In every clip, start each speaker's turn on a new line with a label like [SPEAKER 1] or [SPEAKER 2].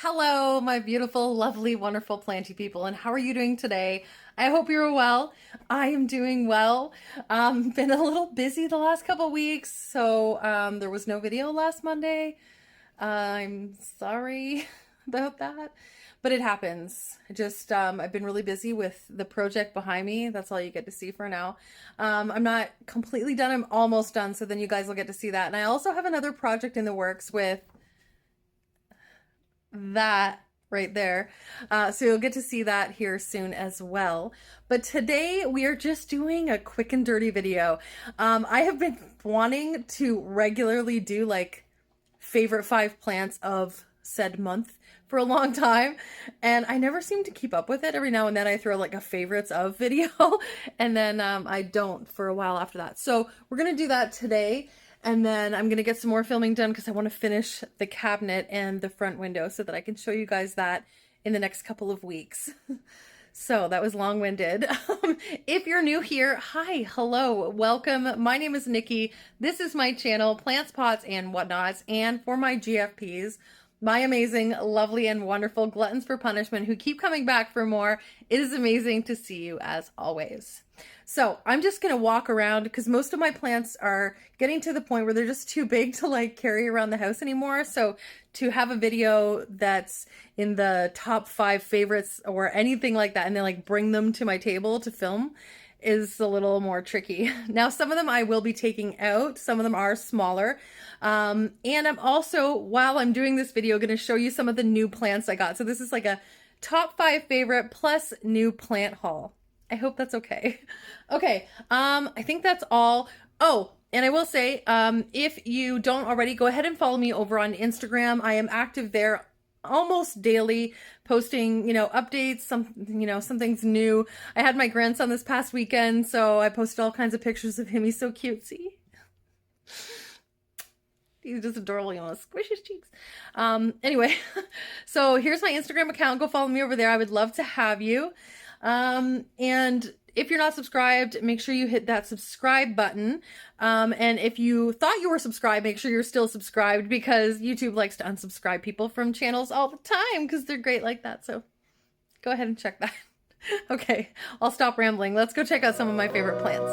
[SPEAKER 1] Hello, my beautiful, lovely, wonderful planty people, and how are you doing today? I hope you're well. I am doing well. Been a little busy the last couple weeks, so there was no video last Monday. I'm sorry about that, but it happens. I've been really busy with the project behind me. That's all you get to see for now. I'm not completely done. I'm almost done, so then you guys will get to see that. And I also have another project in the works with that right there. So you'll get to see that here soon as well. But today we are just doing a quick and dirty video. I have been wanting to regularly do like favorite 5 plants of said month for a long time, and I never seem to keep up with it. Every now and then I throw like a favorites of video and then I don't for a while after that. So we're gonna do that today. And then I'm going to get some more filming done because I want to finish the cabinet and the front window so that I can show you guys that in the next couple of weeks. So that was long-winded. If you're new here, hi, hello, welcome. My name is Nikki. This is my channel, Plants, Pots, and Whatnots. And for my GFPs, my amazing, lovely, and wonderful gluttons for punishment who keep coming back for more, it is amazing to see you as always. So I'm just going to walk around because most of my plants are getting to the point where they're just too big to like carry around the house anymore. So to have a video that's in the top 5 favorites or anything like that and then like bring them to my table to film is a little more tricky. Now, some of them I will be taking out. Some of them are smaller. And I'm also, while I'm doing this video, going to show you some of the new plants I got. So this is like a top 5 favorite plus new plant haul. I hope that's okay. Okay, I think that's all. Oh, and I will say, if you don't already, go ahead and follow me over on Instagram. I am active there almost daily, posting, updates, something's new. I had my grandson this past weekend, so I posted all kinds of pictures of him. He's so cutesy. He's just adorable. You want to squish his cheeks. Anyway, so here's my Instagram account. Go follow me over there. I would love to have you. And if you're not subscribed, make sure you hit that subscribe button. And if you thought you were subscribed, make sure you're still subscribed because YouTube likes to unsubscribe people from channels all the time because they're great like that. So go ahead and check that. Okay, I'll stop rambling. Let's go check out some of my favorite plants.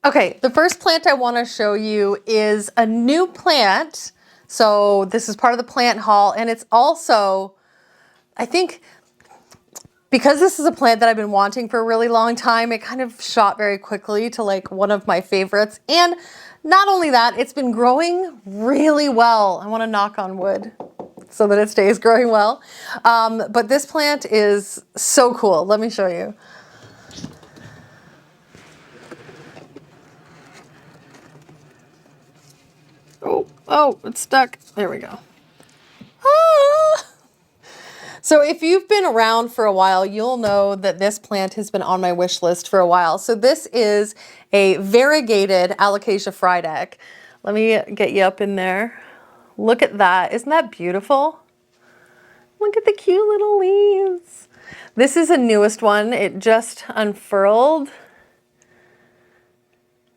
[SPEAKER 1] Okay, the first plant I want to show you is a new plant. So this is part of the plant haul, and it's also, I think, because this is a plant that I've been wanting for a really long time, it kind of shot very quickly to like one of my favorites. And not only that, it's been growing really well. I want to knock on wood so that it stays growing well. But this plant is so cool. Let me show you. Oh, it's stuck. There we go. Ah! So if you've been around for a while, you'll know that this plant has been on my wish list for a while. So this is a variegated Alocasia Frydek. Let me get you up in there. Look at that. Isn't that beautiful? Look at the cute little leaves. This is a newest one. It just unfurled.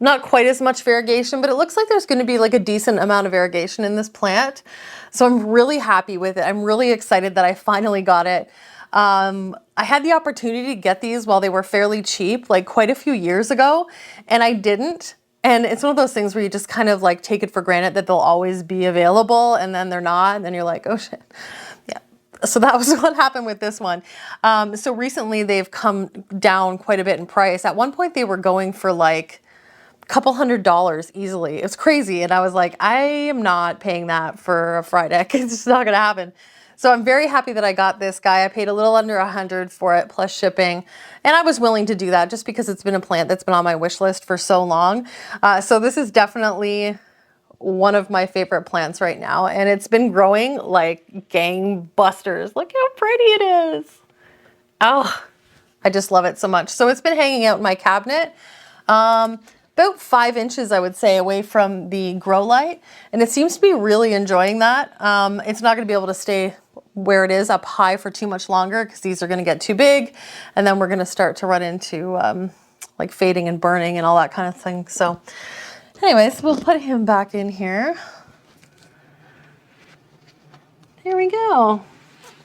[SPEAKER 1] Not quite as much variegation, but it looks like there's going to be like a decent amount of variegation in this plant. So I'm really happy with it. I'm really excited that I finally got it. I had the opportunity to get these while they were fairly cheap, like quite a few years ago, and I didn't. And it's one of those things where you just kind of like take it for granted that they'll always be available, and then they're not, and then you're like, oh shit. Yeah. So that was what happened with this one. So recently they've come down quite a bit in price. At one point they were going for like couple $100 easily. It's crazy. And I was like, I am not paying that for a Frydek. It's just not going to happen. So I'm very happy that I got this guy. I paid a little under $100 for it plus shipping. And I was willing to do that just because it's been a plant that's been on my wish list for so long. So this is definitely one of my favorite plants right now. And it's been growing like gangbusters. Look how pretty it is. Oh, I just love it so much. So it's been hanging out in my cabinet. About 5 inches, I would say, away from the grow light. And it seems to be really enjoying that. It's not going to be able to stay where it is up high for too much longer because these are going to get too big. And then we're going to start to run into like fading and burning and all that kind of thing. So Anyways, we'll put him back in here. There we go.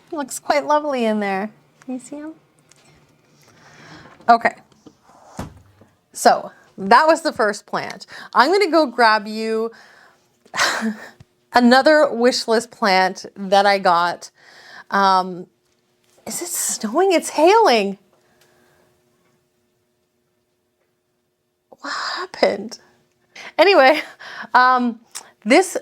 [SPEAKER 1] He looks quite lovely in there. Can you see him? Okay. So that was the first plant. I'm going to go grab you another wish list plant that I got. Is it snowing? It's hailing. What happened? Anyway, this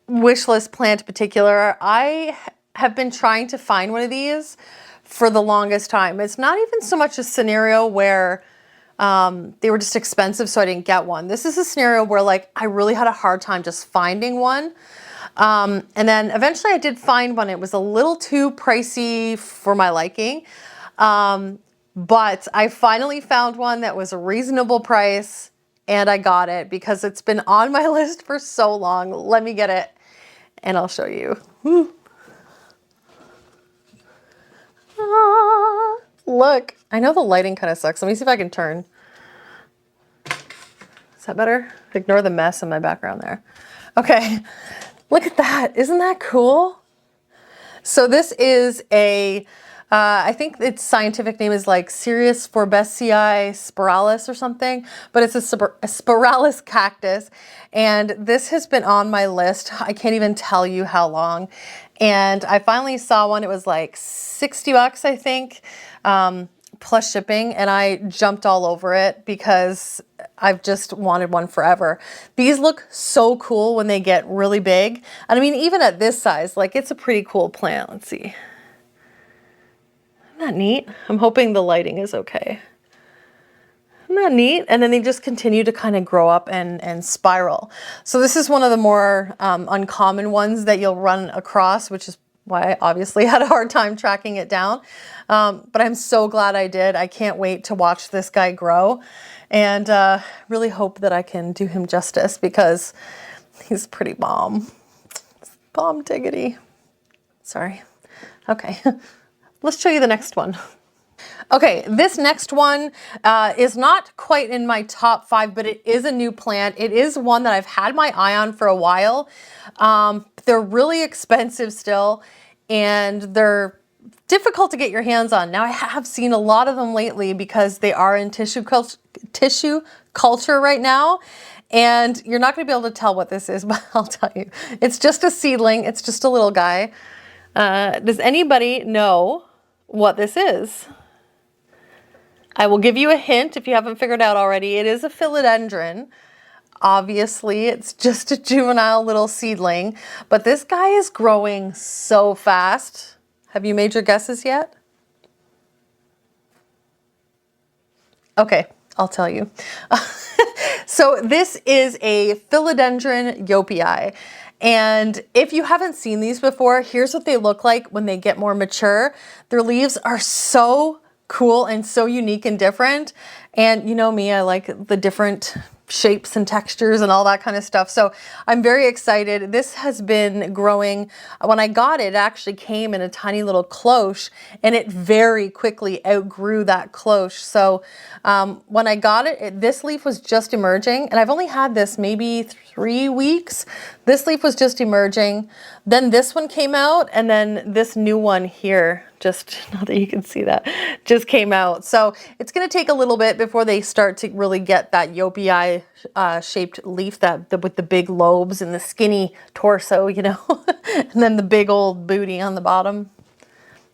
[SPEAKER 1] wish list plant in particular, I have been trying to find one of these for the longest time. It's not even so much a scenario where they were just expensive, so I didn't get one. This is a scenario where like I really had a hard time just finding one. And then eventually I did find one. It was a little too pricey for my liking. But I finally found one that was a reasonable price and I got it because it's been on my list for so long. Let me get it and I'll show you. Ah, look, I know the lighting kind of sucks. Let me see if I can turn. Is that better? Ignore the mess in my background there. Okay, look at that. Isn't that cool? So this is a, I think its scientific name is like Cereus forbesii spiralis or something, but it's a spiralis cactus. And this has been on my list. I can't even tell you how long. And I finally saw one. It was like 60 bucks, I think, plus shipping. And I jumped all over it because I've just wanted one forever. These look so cool when they get really big. And I mean, even at this size, like it's a pretty cool plant. Let's see. Isn't that neat? I'm hoping the lighting is okay. Isn't that neat? And then they just continue to kind of grow up and spiral. So this is one of the more uncommon ones that you'll run across, which is why I obviously had a hard time tracking it down. But I'm so glad I did. I can't wait to watch this guy grow and really hope that I can do him justice because he's pretty bomb. Bomb diggity. Sorry. Okay, let's show you the next one. Okay, this next one is not quite in my top 5, but it is a new plant. It is one that I've had my eye on for a while. They're really expensive still, and they're difficult to get your hands on. Now, I have seen a lot of them lately because they are in tissue culture right now, and you're not going to be able to tell what this is, but I'll tell you. It's just a seedling. It's just a little guy. Does anybody know what this is? I will give you a hint if you haven't figured out already. It is a philodendron. Obviously, it's just a juvenile little seedling, but this guy is growing so fast. Have you made your guesses yet? Okay, I'll tell you. So this is a Philodendron yopie. And if you haven't seen these before, here's what they look like when they get more mature. Their leaves are so cool and so unique and different. And you know me, I like the different shapes and textures and all that kind of stuff. So I'm very excited. This has been growing. When I got it, it actually came in a tiny little cloche and it very quickly outgrew that cloche. So when I got it, this leaf was just emerging and I've only had this maybe 3 weeks. This leaf was just emerging. Then this one came out and then this new one here, just not that you can see that, just came out. So it's going to take a little bit before they start to really get that yopie shaped leaf with the big lobes and the skinny torso, you know, and then the big old booty on the bottom.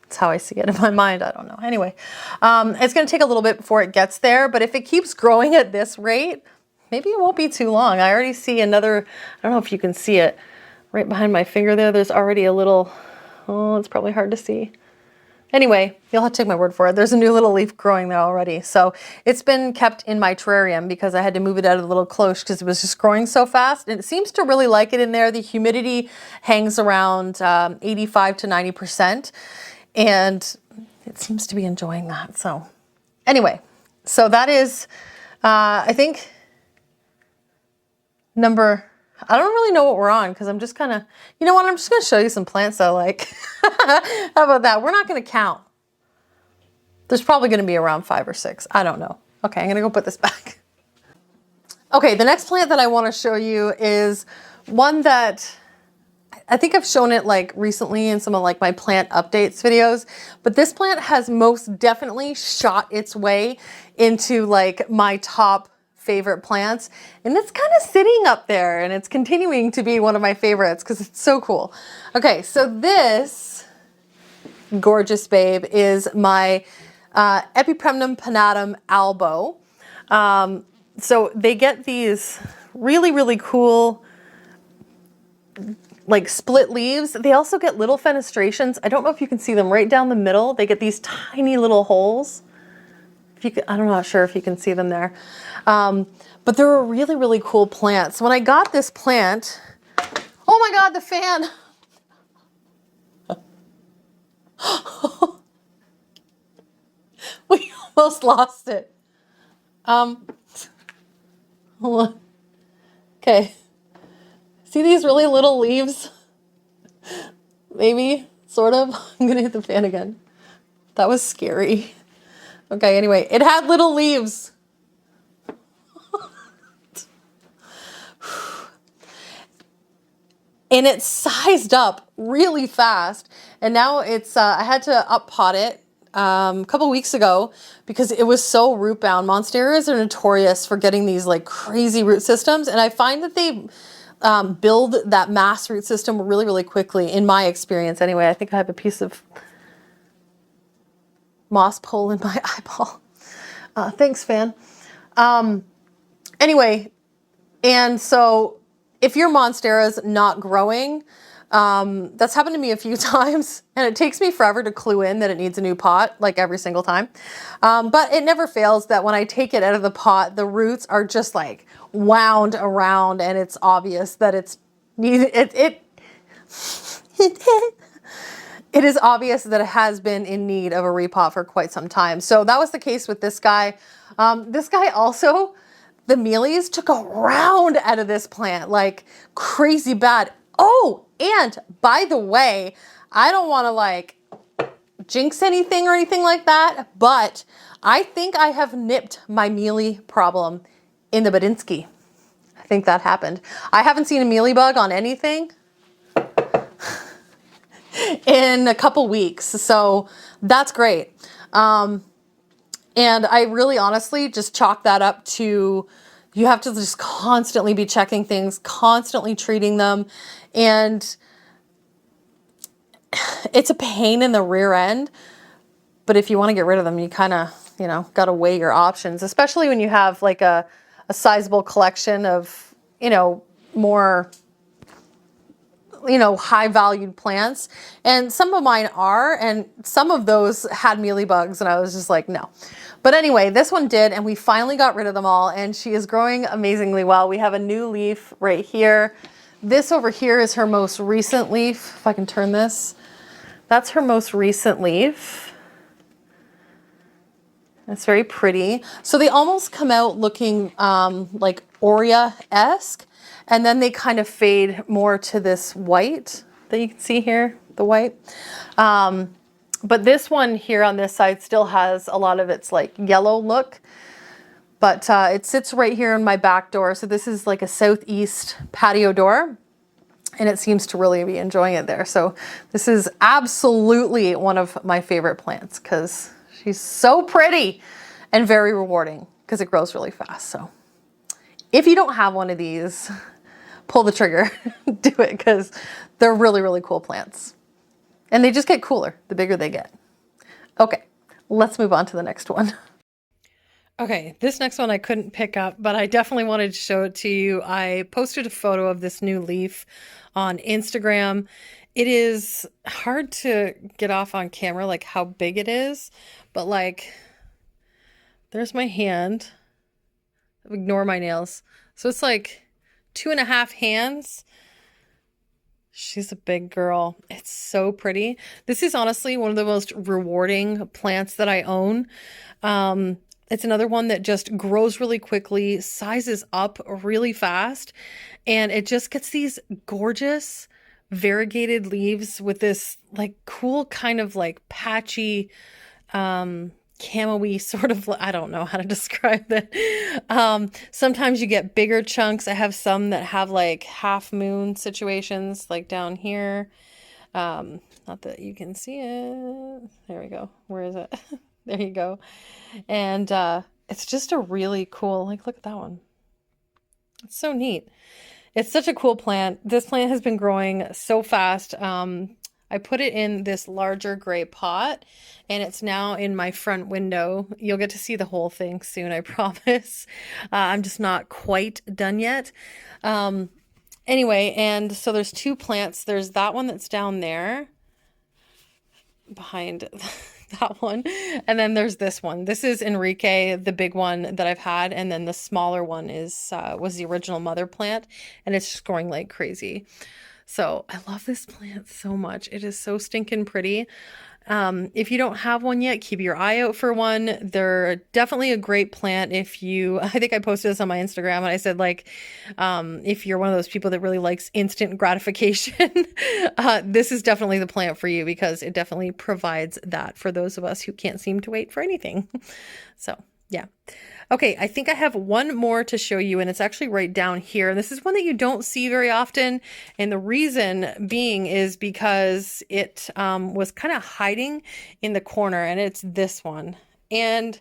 [SPEAKER 1] That's how I see it in my mind. I don't know. Anyway, it's going to take a little bit before it gets there, but if it keeps growing at this rate, maybe it won't be too long. I already see another, I don't know if you can see it right behind my finger there. There's already a little, oh, it's probably hard to see. Anyway, you'll have to take my word for it. There's a new little leaf growing there already. So it's been kept in my terrarium because I had to move it out of the little cloche because it was just growing so fast. And it seems to really like it in there. The humidity hangs around 85 to 90%. And it seems to be enjoying that. So anyway, so that is, I think, I don't really know what we're on because I'm just kind of, you know what, I'm just going to show you some plants I like. How about that? We're not going to count. There's probably going to be around 5 or 6. I don't know. Okay, I'm going to go put this back. Okay, the next plant that I want to show you is one that I think I've shown it like recently in some of like my plant updates videos, but this plant has most definitely shot its way into like my top favorite plants, and it's kind of sitting up there and it's continuing to be one of my favorites because it's so cool. Okay, so this gorgeous babe is my Epipremnum Pinnatum albo. So they get these really, really cool like split leaves. They also get little fenestrations. I don't know if you can see them right down the middle. They get these tiny little holes. If you could, I'm not sure if you can see them there. But they're a really, really cool plant. So when I got this plant, oh my God, the fan. We almost lost it. Hold on. Okay. See these really little leaves? Maybe, sort of. I'm gonna hit the fan again. That was scary. Okay, anyway, it had little leaves. And it sized up really fast. And now it's, I had to up pot it a couple weeks ago because it was so root bound. Monsteras are notorious for getting these like crazy root systems. And I find that they build that mass root system really, really quickly, in my experience anyway. I think I have a piece of moss pole in my eyeball. Thanks, fan. Anyway, and so if your monstera's not growing, that's happened to me a few times, and it takes me forever to clue in that it needs a new pot, like every single time. But it never fails that when I take it out of the pot, the roots are just like wound around, and it's obvious that it's needed. It is obvious that it has been in need of a repot for quite some time. So that was the case with this guy. This guy also, the mealies took a round out of this plant, like crazy bad. Oh, and by the way, I don't want to like jinx anything or anything like that, but I think I have nipped my mealy problem in the Badinsky. I think that happened. I haven't seen a mealy bug on anything in a couple weeks, so that's great. And I really honestly just chalk that up to, you have to just constantly be checking things, constantly treating them, and it's a pain in the rear end. But if you want to get rid of them, you kind of, you know, got to weigh your options, especially when you have like a sizable collection of, you know, more, you know, high valued plants. And some of mine are, and some of those had mealybugs, and I was just like, no. But anyway, this one did, and we finally got rid of them all, and she is growing amazingly well. We have a new leaf right here. This over here is her most recent leaf. If I can turn this, that's her most recent leaf. It's very pretty. So they almost come out looking like Aurea-esque, and then they kind of fade more to this white that you can see here, the white. But this one here on this side still has a lot of its like yellow look, but it sits right here in my back door. So this is like a southeast patio door, and it seems to really be enjoying it there. So this is absolutely one of my favorite plants because she's so pretty and very rewarding because it grows really fast. So if you don't have one of these, pull the trigger, do it, because they're really, really cool plants. And they just get cooler the bigger they get. Okay, let's move on to the next one. Okay, this next one I couldn't pick up, but I definitely wanted to show it to you. I posted a photo of this new leaf on Instagram. It is hard to get off on camera, like how big it is, but like, there's my hand. Ignore my nails. So it's like 2.5 hands. She's a big girl. It's so pretty. This is honestly one of the most rewarding plants that I own. It's another one that just grows really quickly, sizes up really fast, and it just gets these gorgeous variegated leaves with this like cool kind of like patchy camo-y sort of, I don't know how to describe it. Sometimes you get bigger chunks. I have some that have like half moon situations like down here. Not that you can see it. There we go. Where is it? There you go. And it's just a really cool, like, look at that one. It's so neat. It's such a cool plant. This plant has been growing so fast. I put it in this larger gray pot and it's now in my front window. You'll get to see the whole thing soon, I promise. I'm just not quite done yet. Anyway, and so there's two plants. There's that one that's down there behind that one. And then there's this one. This is Enrique, the big one that I've had. And then the smaller one was the original mother plant and it's just growing like crazy. So I love this plant so much. It is so stinking pretty. If you don't have one yet, keep your eye out for one. They're definitely a great plant if you, I think I posted this on my Instagram and I said like, if you're one of those people that really likes instant gratification, this is definitely the plant for you because it definitely provides that for those of us who can't seem to wait for anything. So yeah. Okay, I think I have one more to show you, and it's actually right down here. This is one that you don't see very often, and the reason being is because it was kind of hiding in the corner, and it's this one. And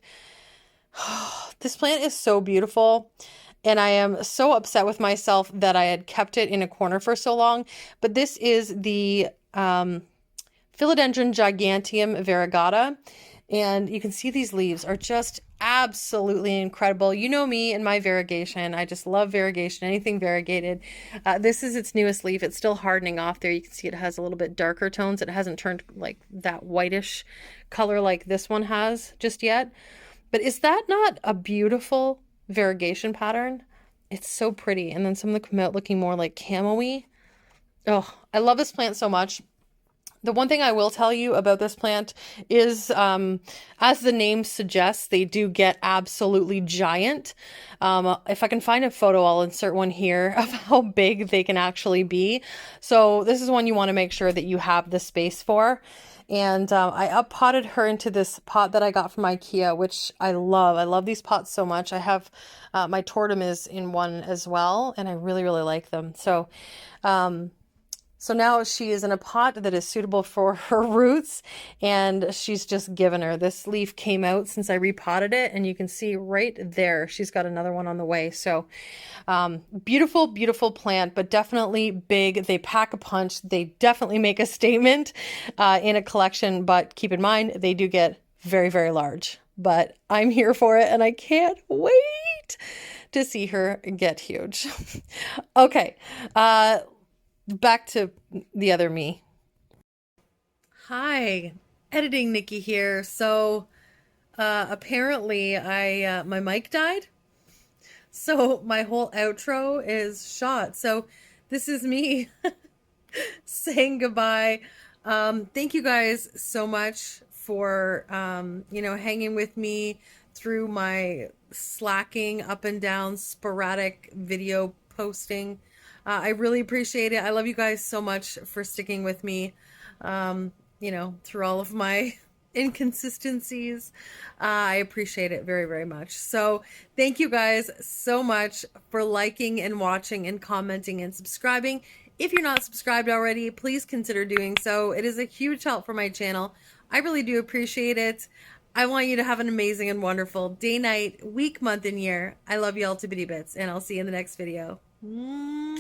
[SPEAKER 1] this plant is so beautiful, and I am so upset with myself that I had kept it in a corner for so long. But this is the Philodendron Giganteum variegata. And you can see these leaves are just absolutely incredible. You know me and my variegation. I just love variegation, anything variegated. This is its newest leaf. It's still hardening off there. You can see it has a little bit darker tones. It hasn't turned like that whitish color like this one has just yet. But is that not a beautiful variegation pattern? It's so pretty. And then some of them come out looking more like camo-y. Oh, I love this plant so much. The one thing I will tell you about this plant is, as the name suggests, they do get absolutely giant. If I can find a photo, I'll insert one here of how big they can actually be. So this is one you want to make sure that you have the space for. And I up-potted her into this pot that I got from IKEA, which I love. I love these pots so much. I have my tortum is in one as well, and I really, really like them. So now she is in a pot that is suitable for her roots, and she's just given her. This leaf came out since I repotted it, and you can see right there, she's got another one on the way. So beautiful, beautiful plant, but definitely big. They pack a punch. They definitely make a statement in a collection, but keep in mind, they do get very, very large. But I'm here for it, and I can't wait to see her get huge. Okay. Back to the other me. Hi, editing Nicki here. So apparently my mic died. So my whole outro is shot. So this is me saying goodbye. Thank you guys so much for hanging with me through my slacking up and down sporadic video posting. I really appreciate it. I love you guys so much for sticking with me, through all of my inconsistencies. I appreciate it very, very much. So thank you guys so much for liking and watching and commenting and subscribing. If you're not subscribed already, please consider doing so. It is a huge help for my channel. I really do appreciate it. I want you to have an amazing and wonderful day, night, week, month, and year. I love you all to bitty bits, and I'll see you in the next video. Mwah!